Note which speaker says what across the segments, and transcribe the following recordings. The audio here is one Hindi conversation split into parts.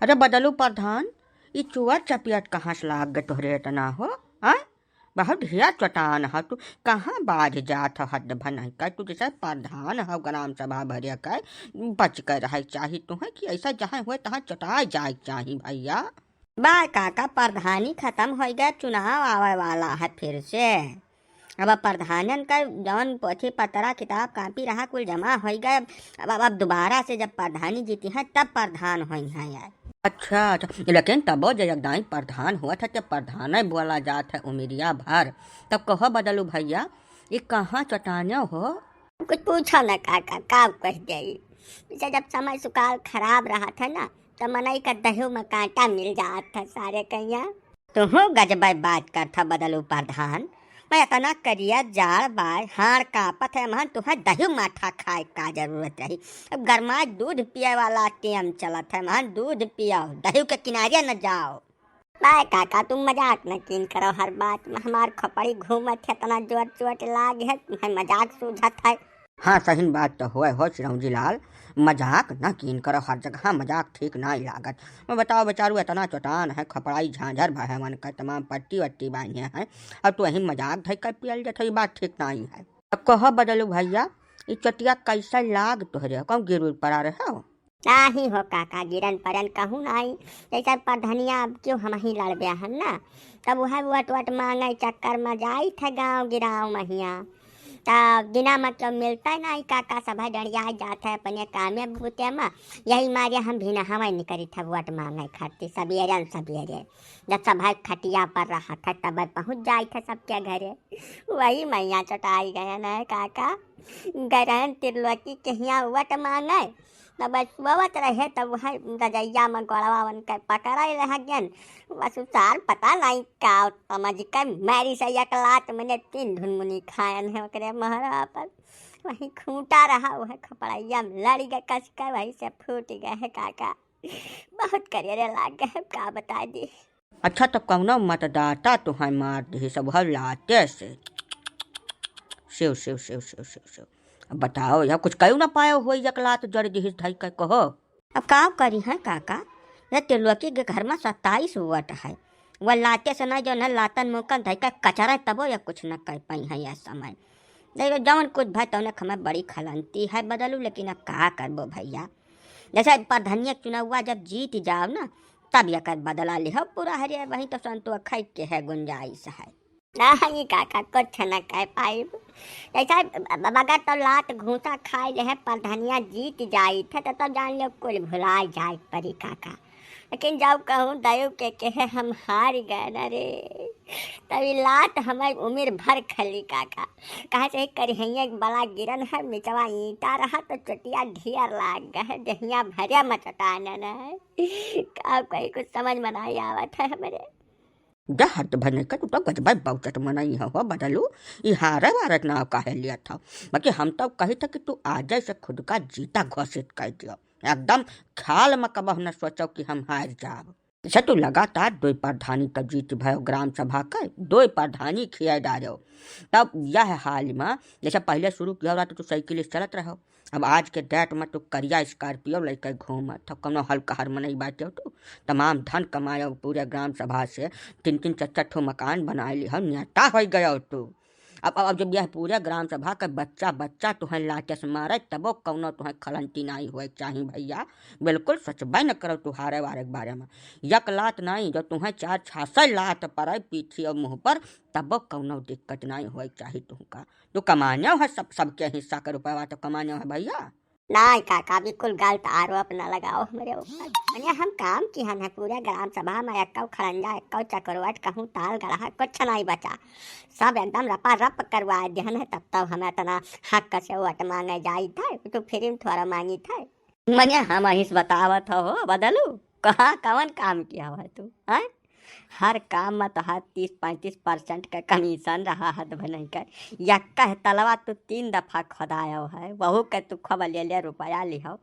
Speaker 1: अरे बदलू प्रधान, ई चुआ चपियट कहाँ से लाग गए तोहरे इतना हो? हाँ, बहुत ढिया चटान ह तू। कहाँ बाज जात ह हद भनह कर तू जैसे प्रधान ह ग्राम सभा भरे कर। बच कर रह चाही तुम्हें कि ऐसा जहाँ हुए तहाँ चटाए जाए चाही भैया।
Speaker 2: बा काका प्रधानी खत्म हो गया, चुनाव आवे वाला है फिर से। अब प्रधानन का जौन पोथी पतरा किताब कापी रहा कुल जमा हो गए। अब दोबारा से जब प्रधानी जीती है तब प्रधान हुई है यार।
Speaker 1: अच्छा अच्छा, लेकिन तबो जब एकदम प्रधान हुआ था जब प्रधान बोला जात है उमिरिया भर, तब कहो बदलू भैया ये कहाँ चटाने हो?
Speaker 2: कुछ पूछो न काका, का कह जाई। पीछे जब समय सुकाल खराब रहा था ना, तो मनई का दही में कांटा मिल जात था सारे कैया। तुम गजब बात कर था बदलू प्रधान। मैं इतना करिया जाड़ बाय हाड़ कापत है महन तुम्हें दही माठा खाए का जरूरत रही। अब गरमा दूध पिए वाला टेम चलत है महन, दूध पियो दही के किनारे न जाओ। बाय काका तुम मजाक न कीन करो, हर बात में हमार खोपड़ी घूमत है, इतना जोर चोट लाग है तुम्हें मजाक सूझत है।
Speaker 1: हाँ सही बात तो हो चिरौजी लाल। मजाक न कीन करो, हर जगह मजाक ठीक ना ही लागत। मैं बताओ बेचारू इतना चटान है, खपड़ाई झांझर भय मन का तमाम पट्टी वट्टी बांधिया है। अब तो वही मजाक धई कर पियल जाता, ये बात ठीक ना ही है। अब कहो बदलू भैया ये चटिया कैसा लाग तोहरे, कौन गिर पड़ा रहे हो?
Speaker 2: नाही हो काका, गिरन परन कहूँ नाही। जैसा पधनिया अब क्यों हम ही लड़ गया है ना, तब वह वट वट मांगे चक्कर में जाई थे गाँव गिराव महिया। तब बिना मतलब मिलता ही नहीं काका, सभा डरिया जाता है अपने कामे भूते में। यही मारे हम भी ना हमें निकली था वट मांगे खाती सबेरे सबेरे। जब सभा खटिया पर रहा था तब पहुँच जाए थे सबके घरे। वही मैया चटाई गए ना काका, गरन तिरलोकी के यहाँ वट मांगे। तब बस वत रहे तब वह रजैया में गोड़वा बन कर पकड़ा रह गन। बस सार पता नहीं का समझ कर मैरी से एक लात मैंने 3 धुनमुनी खायन है ओकरे महरा पर। वही खूंटा रहा वह खपड़ैया में लड़ गए कस कर, वही से फूट गए है काका। बहुत करियर लाग गए का बता दी।
Speaker 1: अच्छा तो कौनो मतदाता तुम्हें मार दी सब हर लाते से? शिव शिव शिव शिव शिव शिव। अब बताओ या कुछ कहीं ना पाए हो यकलात जड़ दिहिस धई कर कहो।
Speaker 2: अब का करी है काका, ये तिलुकी के घर में 27 वट है। वह लाते से न जो न लातन मुकन धई का कचरा तबो या कुछ न कर पाई है यह समय। देखो जवन कुछ भाई तो हमें बड़ी खलंती है बदलू, लेकिन अब का करबो भैया। जैसे प्रधानिया चुनाव हुआ जब जीत जाओ ना, तब यह कर बदला ले हो पूरा हरियर, वही तो संतो खाई के है गुंजाइश है। नहीं काका कुछ न कह पाई। ऐसा बगैर तो लात घूसा खाए ले है प्रधानिया जीत जाई थे तो जान लो कुल भुला जाए परी काका। लेकिन जब कहूँ दयु के है हम हार गए न रे, तभी लात हमारी उम्र भर खली काका। कहा से करिहैया बड़ा गिरन है मिचवा ईटा रहा तो चटिया ढेर लाग गए दहिया भरिया में चटाना न है। का कहीं कुछ समझ में नहीं आवत है हमारे।
Speaker 1: हट भरने का तू तो गजब बहुचट मनाई हो बदलू। ये हारे वारत नाव काहे लिया था? बाकी हम तो कही था कि तू आज से खुद का जीता घोषित कर दियो। एकदम ख्याल में कब न सोचो कि हम हार जाब। जैसे तू लगातार 2 प्रधानी का जीत भयो ग्राम सभा का, 2 प्रधानी खिया डालो। तब यह हाल में जैसे पहले शुरू किया रहा तो तू साइकिल चलत रहो। अब आज के डेट में तू करिया स्कॉर्पियो लेकर घूम तब कौनो हल्का हर मनई बाटे तू। तमाम धन कमाए पूरे ग्राम सभा से 3-3 4-4 मकान बनाए ली हम नेता हो गया तू। अब जब यह पूरे ग्राम सभा का बच्चा बच्चा तुहें लाके से मारे तबो कौनो तुहें खलंती नहीं हुए चाहिए भैया। बिल्कुल सचबाई न करो तू हारे वारे के बारे में। यक लात नहीं जो तुम्हें 4-6 लात पड़े पीठी और मुँह पर, तबो कौनो दिक्कत नहीं हुए चाहिए तुमका। तो कमाने है सबके हिस्सा का रुपया तो कमाने है भैया।
Speaker 2: नहीं काका बिल्कुल गलत आरोप न लगाओ मेरे ऊपर। मैंने हम काम की हन है पूरे ग्राम सभा में एक्कौ खड़ंजा एक्कौ चकरवट कहूँ ताल गड़ा कुछ नहीं बचा। सब एकदम रपा रप करवा दिहन है, तब हमें इतना हक से वट मांगे जाई था तो फिर थोड़ा मांगी था। मैंने हम हिस बतावत हो बदलू कहाँ कवन काम किया हुआ तू है। हर काम में तो 30-35% का कमीशन रहा है बन कर। यक्का है तलवा तू 3 दफा खोदाया है, बहू के तू खबर ले रुपया लिहो।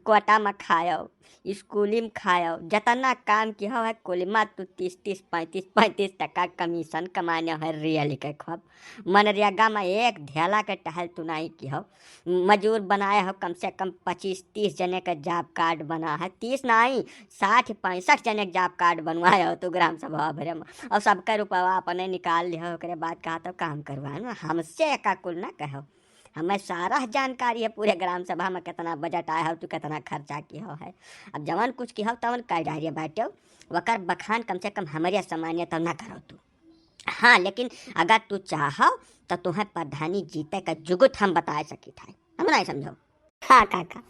Speaker 2: कोटा में खाओ, स्कूली में खाओ, जतना काम की हो है कुल में तू 30-35 कमीशन कमाने है रियल के खब। मनरेगा में एक ढेला के टहल तू नहीं की हो। मजूर बनाए हो कम से कम 25-30 जने का जॉब कार्ड बना है, 30 नहीं 60-65 जने का जॉब कार्ड बनवाए हो तू ग्राम सभा भरे में, और सबका रुपया अपने निकाल लिया। ओकरे बाद कहा तो काम करवा हमसे का कुल ना कहो। हमें सारा जानकारी है पूरे ग्राम सभा में कितना बजट आया हो, तू कितना खर्चा किया हो है। अब जवन कुछ की हो तवन कह डारिए बैठो, वकर बखान कम से कम हमारे सामान्य तो ना करो तू। हाँ लेकिन अगर तू चाहो तो तुम्हें प्रधानी जीते का जुगुत हम बता सकी था, हम नहीं समझो। हाँ काका,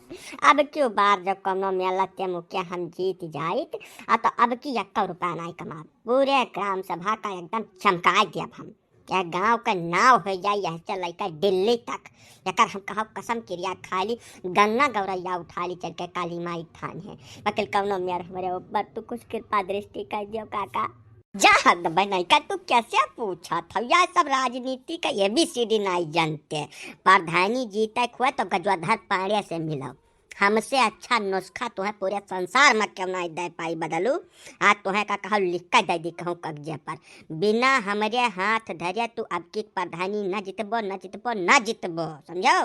Speaker 2: अब क्यों बार जब कमो मेला ते मुके हम जीत जाइत तो अब की 1 रुपया नहीं कमा, पूरे ग्राम सभा का एकदम चमका दिया हम। क्या गांव का नाव हो जाए यह चल का दिल्ली तक, यकर हम कहो कसम क्रिया खाली गंगा गौरैया उठा ली चल के काली माई थान है। वकील कौनो मेयर हमारे ऊपर तू कुछ कृपा दृष्टि कर दियो काका। जा हद बनाई का तू कैसे पूछा था, यह सब राजनीति का ABCD नहीं जानते। प्रधानी जीते खुआ तो गजवाधर पाड़े से मिलो, हमसे अच्छा नुस्खा तुम्हें पूरे संसार में क्यों नहीं दे पाई बदलू। आज तुम्हें का कहो लिख कर दे दी कहूँ कब्जे पर, बिना हमारे हाथ धरे तू अब की प्रधानी न जितबो न जितबो न जितबो, समझो।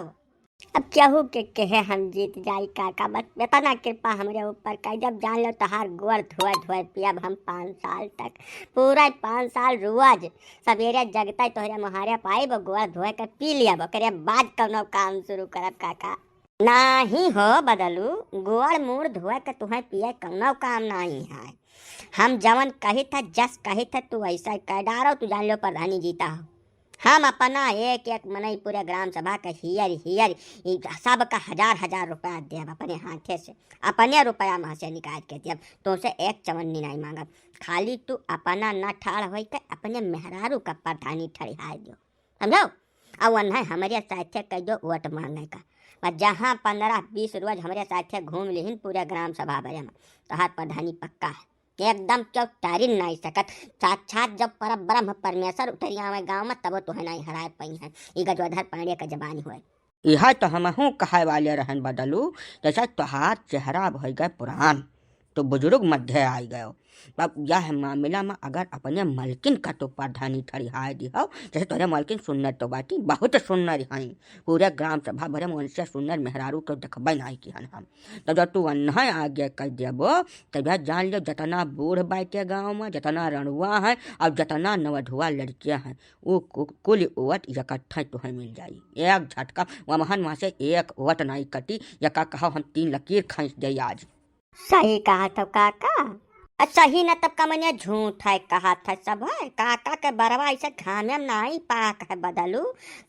Speaker 2: अब केहू के कहे हम जीत जाई काका, बस इतना कृपा हमारे ऊपर कर। जब जान लो तहार गोर धोए धोए पियब हम 5 साल तक, पूरा 5 साल रोज सवेरे जगते तोहरे मुहारे पाइब गोर धोए के पी लिया, करे बाद कौनो काम शुरू करब काका। नहीं हो बदलू, गोड़ मुड़ धोए के तुम्हें पिए कौनो काम नहीं है। हम जवन कही था जस कही था तू ऐसा कह डारो, तू जान लो प्रधानी जीता हो। हम अपना एक एक मनई पूरे ग्राम सभा का हियर सब का 1000 रुपया देव अपने हाथे से, अपने रुपया में से निकाल के देव, तुमसे एक चवन्नी नहीं मांगब। खाली तू अपना न ठाड़ हो के अपने मेहरारू का प्रधानी ठड़िया दो, समझो। अब वन है हमारे साथे कह दो वोट मांगने का, और जहाँ 15-20 रोज हमारे साथे घूम लिहिन पूरे ग्राम सभा भरे में, तोहार प्रधानी पक्का है एकदम। क्यों तारी नहीं सकत, साक्षात जब पर ब्रह्म परमेश्वर उतरिया में गाँव में तब तो है नहीं हराए पाई है। ई गजवाधर पांडे का जबानी हुए
Speaker 1: यह तो हमहू कहे वाले रहन बदलू, जैसा तोहार चेहरा भय गए पुरान तो बुजुर्ग मध्य आई गयो। अब यह मामला में अगर अपने मलकिन का तो प्रधानी ठड़िहाए दिहो, जैसे तोरे मलकिन सुन्नर तो बाटी बहुत सुन्नर हई, पूरे ग्राम सभा भरे में उनसे सुन्नर मेहरारू तो देखबे नहीं की हन हम। तो जब तू अन्ना आगे कर देबो तब जान लो जितना बूढ़ बाटे गाँव में, जितना रणुआ है और जितना नवधुआ लड़कियाँ हैं, वो कुल ओवट इकट्ठा तुम्हें मिल जाई एक झटका। वमहन वहाँ से एक ओवट नहीं कटी, यका कहो हम 3 लकीर खींच दे आज।
Speaker 2: सही कहा था काका, सही न तब का मैंने झूठ है कहा था सब है। काका के बरवा ऐसे घामे में नहीं पाक है बदलू,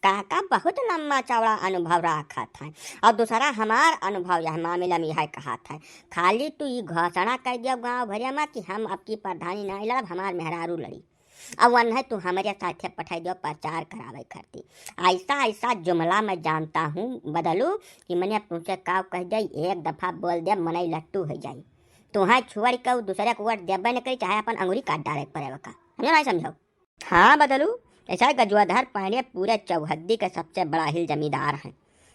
Speaker 2: काका बहुत लंबा चौड़ा अनुभव रखा था। और दूसरा हमार अनुभव यह मामला में यह कहा था, खाली तू ये घोषणा कर दिया गाँव भरिया में कि हम अब की प्रधानी नहीं लड़ब, हमार मेहरारू लड़ी। अब वन है तू हमारे साथे पठाई दो प्रचार करावे करती। ऐसा ऐसा जुमला मैं जानता हूँ बदलू कि मैंने तुमसे काव कह जाई, एक दफ़ा बोल दे मनई लट्टू हो जाई। तुम्हें छुअर के दूसरे को वोट देबे न करी, चाहे अपन अंगुरी काट डाले पड़े का, समझो नहीं समझो। हाँ बदलू, ऐसा गजवाधर पांडे पूरे चौहद्दी के सबसे बड़ा हिल जमींदार हैं।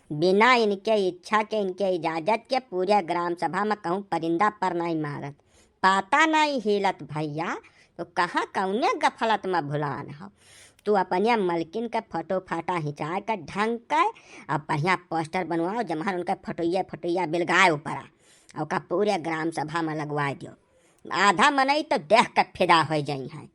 Speaker 2: बिना इनके इच्छा के, इनके इजाज़त के पूरे ग्राम सभा में कहूँ परिंदा पर नहीं मारत, पता नहीं हिलत भैया। तो कहाँ कौने गफलत में भुलान हो। तू अपने मलकिन के फोटो फाटा हिंचा कर ढंग कर और बढ़िया पोस्टर बनवाओ, जमा उनका फोटोया बिलगाए ऊपर और का पूरे ग्राम सभा में लगवा दियो। आधा मनई तो देख कर फिदा हो जाई है।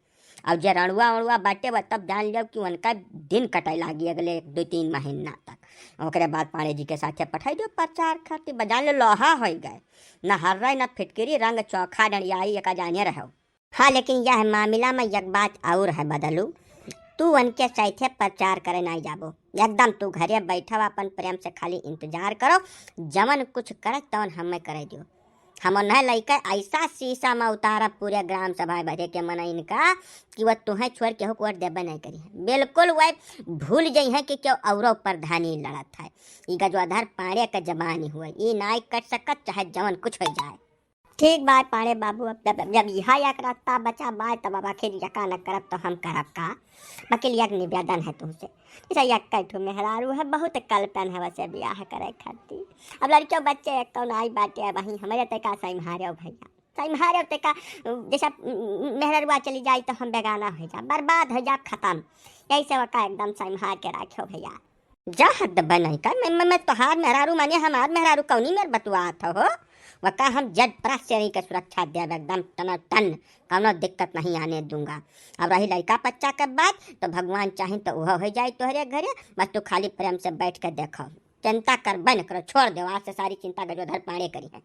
Speaker 2: और जे रणुआ उड़ुआ बाटे बा तब जान लो कि उनका दिन कटे लागी अगले 2-3 महीना तक। ओकरे बाद पांडे जी के साथे पठाई दो प्रचार खातिर, बजान लो लोहा हो गए, न हर्रा न फिटकरी, रंग चौखा डंडियाई एक जाने रहो। हाँ लेकिन यह मामला में एक बात और है बदलू, तू उनके साथे प्रचार करे नहीं जाबो, एकदम तू घरे बैठा अपन प्रेम से खाली इंतजार करो, जमन कुछ करे तवन हमें करे दियो। हम न लैके ऐसा शीशा में उतारा पूरे ग्राम सभा भरे के मन इनका कि वह तुम्हें छोड़ के वोट देबे नहीं करी है। बिल्कुल वह भूल गई है कि क्यों औरों प्रधानी लड़त है। ई गजवाधर पांडे का जबानी हुआ, ये नाई कट सकत चाहे जवन कुछ हो जाए। ठीक बाय पाड़े बाबू, अब जब यह एक रास्ता बचा बाय तब अब आखिर यका न करब तो हम करब का। वकील एक निवेदन है तुमसे, जैसे एक ठो मेहरारू है बहुत कल्पन है वैसे ब्याह करे खातिर। अब लड़कियों बच्चे एक कौन आई बाटे वहीं हमारे तक सही मारे भैया, सही मारे तक जैसा मेहरुआ चली जाए तो हम बेगाना हो जा, बर्बाद हो जा, खत्म। यही से वका एकदम सही मार के रखो भैया। जा हद बन का मैं तोहार मेहरारू माने हमार मेहरारू कौनी मेर बतुआ था हो। वका हम जज प्राश्चर्य के सुरक्षा देव एकदम टन कौनो दिक्कत नहीं आने दूंगा। अब रही लड़का बच्चा के बात तो भगवान चाहे तो वह हो जाए तोहरे घरे, बस तू खाली प्रेम से बैठ के देखो, चिंता कर बन करो, छोड़ दो आज से सारी चिंता गजोधर पाड़े करी है।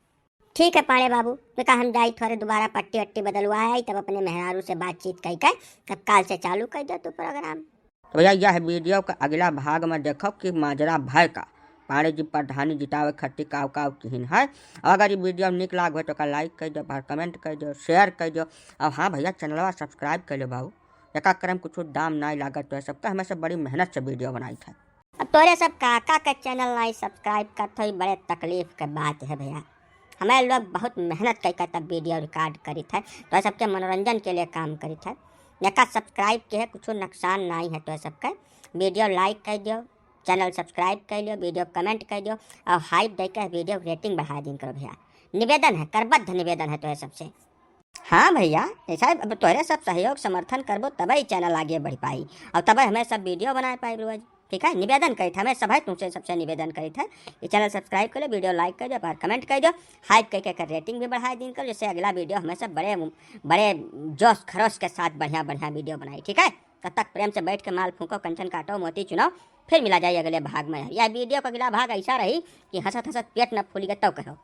Speaker 2: ठीक है पाड़े बाबू, तो कहा हम जाई थोड़े दोबारा पट्टी वट्टी बदलवा आई तब अपने मेहरारू से बातचीत कही कर तब काल से चालू कर दो तू प्रोग्राम।
Speaker 1: तो भैया यह वीडियो का अगला भाग में देखो कि माजरा भय का पाड़े जी प्रधानी जितावे खट्टी काव काव किन है। अगर ये वीडियो निक लाग तो लाइक कर दो, कमेंट कर दो, शेयर कर दो। और हाँ भैया चैनलवा सब्सक्राइब कर लो बाबू, एक क्रम कुछ दाम नहीं लागत तो सबका हमें से बड़ी मेहनत से वीडियो बनाई था।
Speaker 2: अब तोरे सब काका का चैनल नहीं सब्सक्राइब कर तो बड़े तकलीफ के बात है भैया। हमारे लोग बहुत मेहनत कर तब वीडियो रिकॉर्ड करी थे, तो सबके मनोरंजन के लिए काम करी थे। जका सब्सक्राइब के है कुछ नुकसान नहीं है, तो सबके वीडियो लाइक कर दो, चैनल सब्सक्राइब कर लो, वीडियो कमेंट कर दो और हाइप देकर वीडियो रेटिंग बढ़ा दिन करो भैया। निवेदन है, करबद्ध निवेदन है तो सबसे। हाँ भैया ऐसा अब तोहरे सब सहयोग समर्थन करबो तभी चैनल आगे बढ़ पाई और तभी हमें सब वीडियो बनाए पाई रोज। ठीक है, निवेदन करी था हमें सब है तुमसे सबसे निवेदन करी था ये चैनल सब्सक्राइब कर लो, वीडियो लाइक कर दो, पर कमेंट कर दो, हाइप कर रेटिंग भी बढ़ा दिन करो, जैसे अगला वीडियो हमें सब बड़े बड़े जोश खरोश के साथ बढ़िया बढ़िया वीडियो बनाई। ठीक है, तब तक प्रेम से बैठ के माल फूको, कंचन काटो, मोती चुनाओ, फिर मिला जाए अगले भाग में। यह वीडियो का अगला भाग ऐसा रही कि हंसत हंसत पेट न फूली तब कहो।